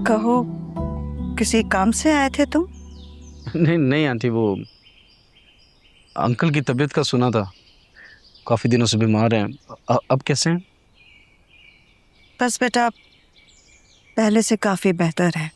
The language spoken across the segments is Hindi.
कहो, किसी काम से आए थे तुम? नहीं नहीं आंटी, वो अंकल की तबीयत का सुना था। काफी दिनों से बीमार हैं। अब कैसे हैं? बस बेटा, पहले से काफी बेहतर है।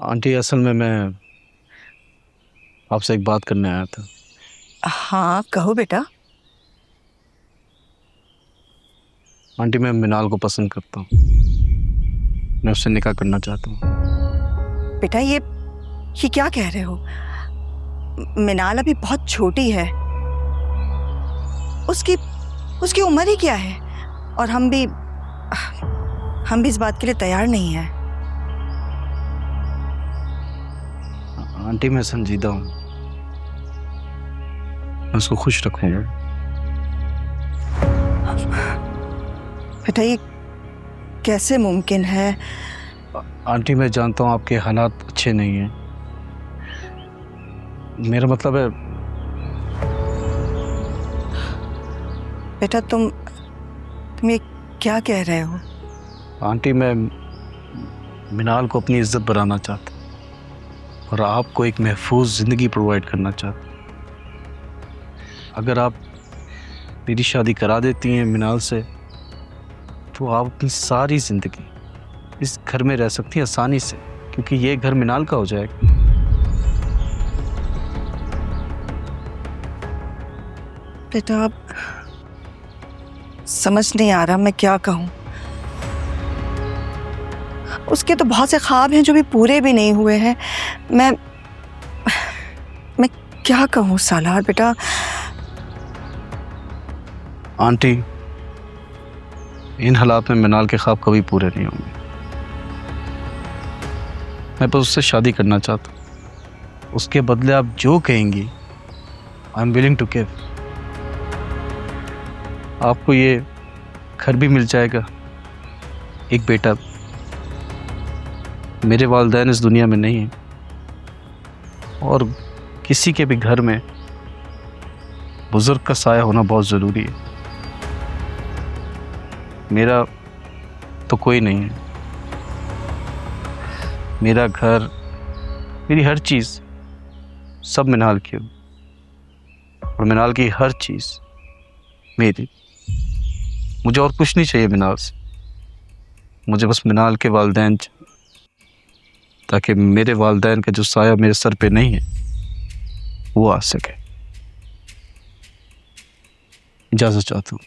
आंटी, असल में मैं आपसे एक बात करने आया था। हाँ कहो बेटा। आंटी, मैं मिनाल को पसंद करता हूँ। मैं उससे निकाह करना चाहता हूँ। बेटा ये क्या कह रहे हो? मिनाल अभी बहुत छोटी है। उसकी उसकी उम्र ही क्या है? और हम भी इस बात के लिए तैयार नहीं है। आंटी, मैं संजीदा हूँ। मैं उसको खुश रखूंगा। बेटा ये कैसे मुमकिन है? आंटी, मैं जानता हूँ आपके हालात अच्छे नहीं हैं। मेरा मतलब है। बेटा तुम ये क्या कह रहे हो? आंटी, मैं मिनाल को अपनी इज्जत बनाना चाहता हूँ और आपको एक महफूज जिंदगी प्रोवाइड करना चाहता हूँ। अगर आप मेरी शादी करा देती हैं मिनाल से, तो आप अपनी सारी जिंदगी इस घर में रह सकती हैं आसानी से, क्योंकि ये घर मिनाल का हो जाएगा। बेटा अब समझ नहीं आ रहा मैं क्या कहूँ। उसके तो बहुत से ख्वाब हैं जो भी पूरे भी नहीं हुए हैं। मैं क्या कहूँ सालार बेटा। आंटी, इन हालात में मिनाल के ख्वाब कभी पूरे नहीं होंगे। मैं बस उससे शादी करना चाहता हूँ। उसके बदले आप जो कहेंगी, I am willing to give. आपको ये घर भी मिल जाएगा, एक बेटा। मेरे वालिदैन इस दुनिया में नहीं है, और किसी के भी घर में बुजुर्ग का साया होना बहुत ज़रूरी है। मेरा तो कोई नहीं है। मेरा घर, मेरी हर चीज़ सब मिनाल की हो, और मिनाल की हर चीज़ मेरी। मुझे और कुछ नहीं चाहिए मिनाल से। मुझे बस मिनाल के वालिदैन, ताकि मेरे वालिदैन का जो साया मेरे सर पे नहीं है वो आ सके। इजाज़त चाहता हूँ।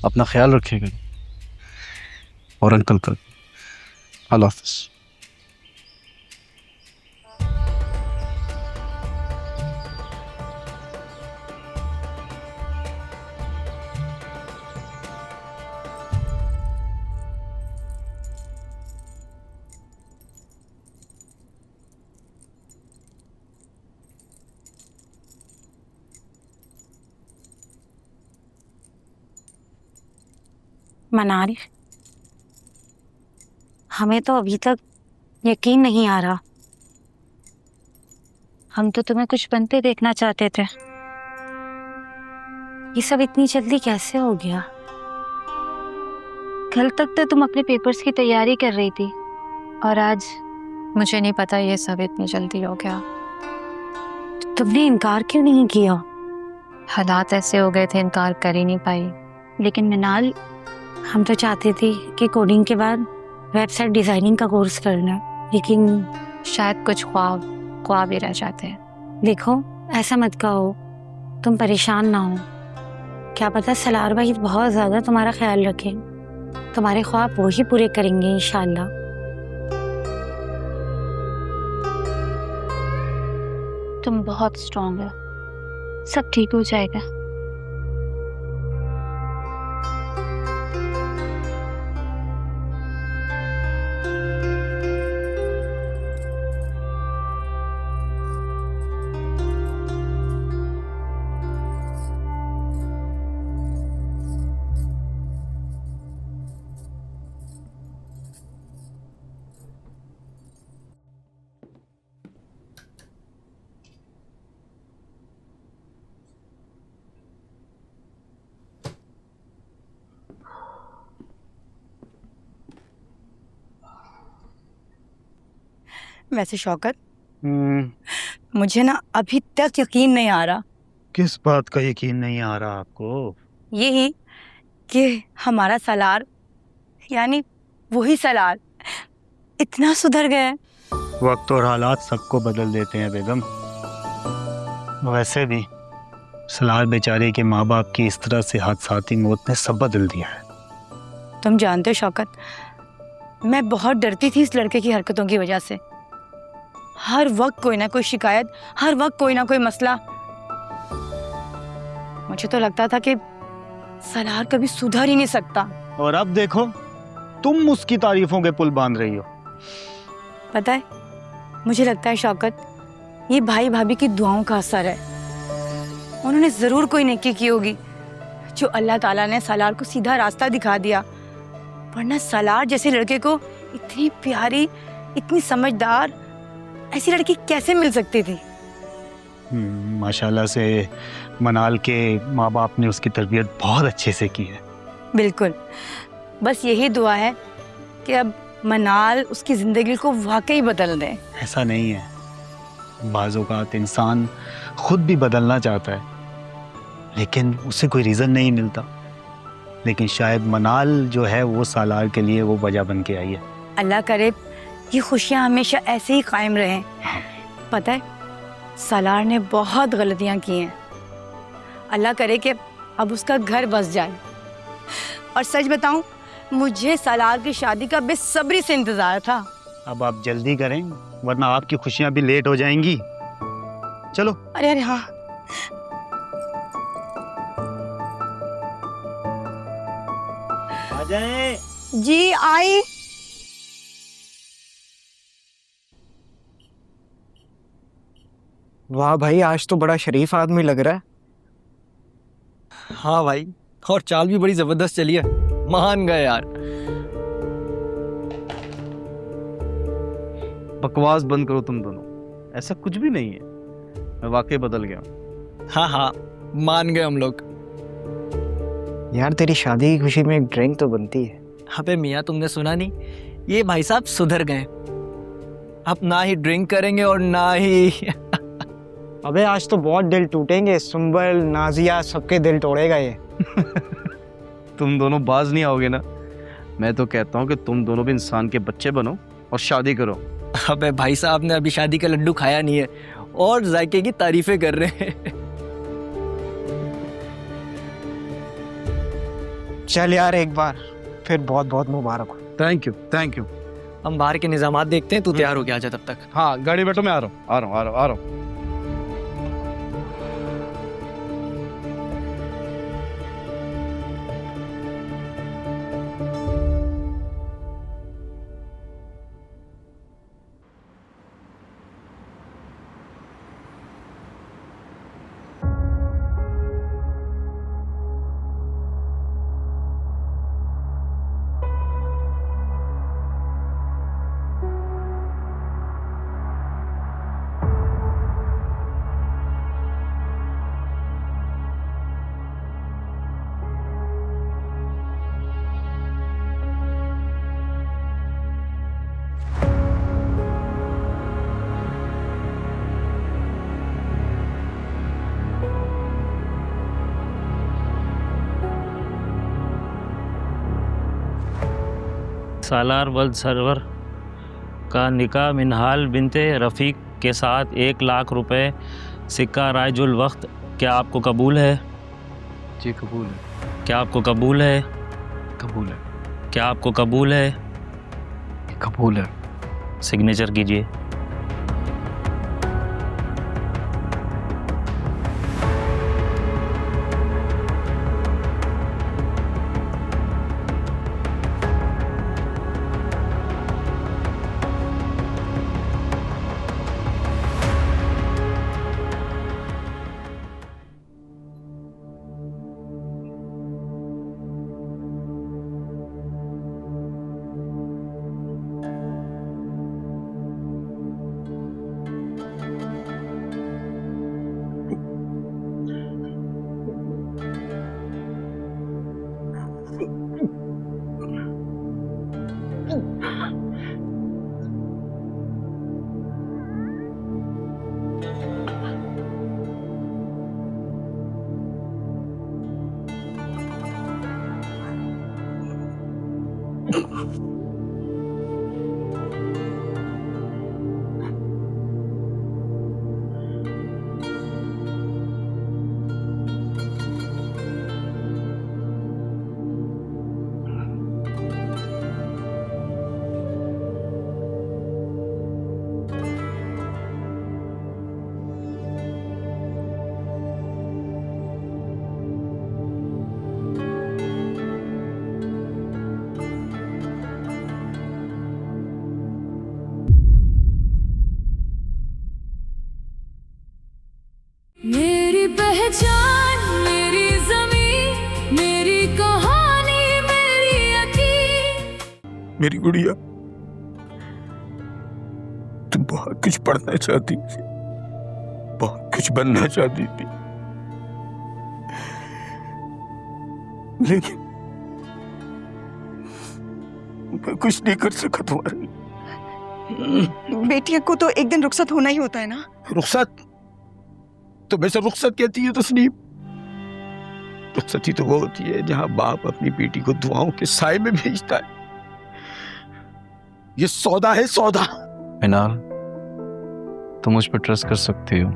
अपना ख्याल रखिएगा, और अंकल का। अल्लाह हाफ़िज़। मनाल, हमें तो अभी तक यकीन नहीं आ रहा। हम तो तुम्हें कुछ बनते देखना चाहते थे। ये सब इतनी जल्दी कैसे हो गया? कल तक तो तुम अपने पेपर्स की तैयारी कर रही थी, और आज मुझे नहीं पता ये सब इतनी जल्दी हो गया। तो तुमने इनकार क्यों नहीं किया? हालात ऐसे हो गए थे, इनकार कर ही नहीं पाई। लेकिन मिनाल, हम तो चाहते थे कि कोडिंग के बाद वेबसाइट डिजाइनिंग का कोर्स करना, लेकिन शायद कुछ ख्वाब ही रह जाते हैं। देखो, ऐसा मत कहो, तुम परेशान ना हो। क्या पता सलार भाई बहुत ज्यादा तुम्हारा ख्याल रखें। तुम्हारे ख्वाब वो ही पूरे करेंगे इंशाल्लाह। तुम बहुत स्ट्रांग हो, सब ठीक हो जाएगा। वैसे शौकत, मुझे ना अभी तक यकीन नहीं आ रहा। किस बात का यकीन नहीं आ रहा आपको? यही कि हमारा सालार, यानी वही सालार, इतना सुधर गया है। वक्त और हालात सबको बदल देते हैं बेगम। वैसे भी सलार बेचारे के माँ बाप की इस तरह से हादसाती मौत ने सब बदल दिया है। तुम जानते हो शौकत, मैं बहुत डरती थी इस लड़के की हरकतों की वजह से। हर वक्त कोई ना कोई शिकायत, हर वक्त कोई ना कोई मसला। मुझे तो लगता था कि सलार कभी सुधर ही नहीं सकता। और अब देखो, तुम उसकी तारीफों के पुल बांध रही हो। पता है, मुझे लगता है शौकत, ये भाई भाभी की दुआओं का असर है। उन्होंने जरूर कोई नेकी की होगी जो अल्लाह ताला ने सलार को सीधा रास्ता दिखा दिया। वरना सलार जैसे लड़के को इतनी प्यारी, इतनी समझदार ऐसी लड़की कैसे मिल सकती थी? माशाल्लाह से मनाल के माँ बाप ने उसकी तरबियत बहुत अच्छे से की है। बिल्कुल, बस यही दुआ है कि अब मनाल उसकी जिंदगी को वाकई बदल दे। ऐसा नहीं है, बाज़ औक़ात इंसान खुद भी बदलना चाहता है लेकिन उसे कोई रीज़न नहीं मिलता। लेकिन शायद मनाल जो है वो सालार के लिए वो वजह बन के आई है। अल्लाह करे ये खुशियाँ हमेशा ऐसे ही कायम रहें। पता है, सालार ने बहुत गलतियाँ की हैं। अल्लाह करे कि अब उसका घर बस जाए। और सच बताऊं, मुझे सालार की शादी का बेसब्री से इंतजार था। अब आप जल्दी करें वरना आपकी खुशियां भी लेट हो जाएंगी। चलो। अरे अरे हाँ, आ जाएं। जी आई। वाह भाई, आज तो बड़ा शरीफ आदमी लग रहा है। हाँ भाई, और चाल भी बड़ी जबरदस्त चली है। मान गए यार। बकवास बंद करो तुम दोनों, ऐसा कुछ भी नहीं है। मैं वाकई बदल गया हूँ। हाँ हाँ, मान गए हम लोग। यार तेरी शादी की खुशी में एक ड्रिंक तो बनती है। अबे मियाँ, तुमने सुना नहीं? ये भाई साहब सुधर गए। अब ना ही ड्रिंक करेंगे और ना ही अबे आज तो बहुत दिल टूटेंगे। सुंबल, नाजिया, सबके दिल तोड़ेगा ये। तुम दोनों बाज नहीं आओगे ना। मैं तो कहता हूँ कि तुम दोनों भी इंसान के बच्चे बनो और शादी करो। अबे भाई साहब ने अभी शादी का लड्डू खाया नहीं है और जायके की तारीफें कर रहे हैं। चल यार एक बार फिर बहुत बहुत मुबारक हो। Thank you, thank you. हम बाहर के निजामात देखते हैं, तू तैयार हो गया आजा तब तक। हाँ गाड़ी बैठो, मैं आ रहा हूँ, आ रहा हूँ, आ रहा हूँ, आ रहा हूँ। सालार वल्द सरवर का निकाह मिनहाल बिनते रफ़ीक के साथ 1,00,000 रुपए सिक्का राइजुल वक्त, क्या आपको कबूल है? जी कबूल है। क्या आपको कबूल है? कबूल है। क्या आपको कबूल है? कबूल है। सिग्नेचर कीजिए। पहचान, मेरी ज़मीन, मेरी कहानी, मेरी यकीन। मेरी गुड़िया, तुम बहुत कुछ पढ़ना चाहती थी, बहुत कुछ बनना चाहती थी, लेकिन मैं कुछ नहीं कर सका तुम्हारे लिए। बेटियों को तो एक दिन रुखसत होना ही होता है ना। रुखसत? तो वैसे रुखसत कहती है तस्नीम? रुखसती तो वो होती है जहां बाप अपनी बेटी को दुआओं के साए में भेजता है। ये सौदा है, सौदा। मिनाल, तुम मुझ पर ट्रस्ट कर सकती हो,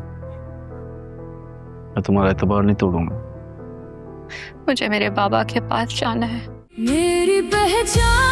मैं तुम्हारा एतबार नहीं तोड़ूंगा। मुझे मेरे बाबा के पास जाना है। मेरी पहचान,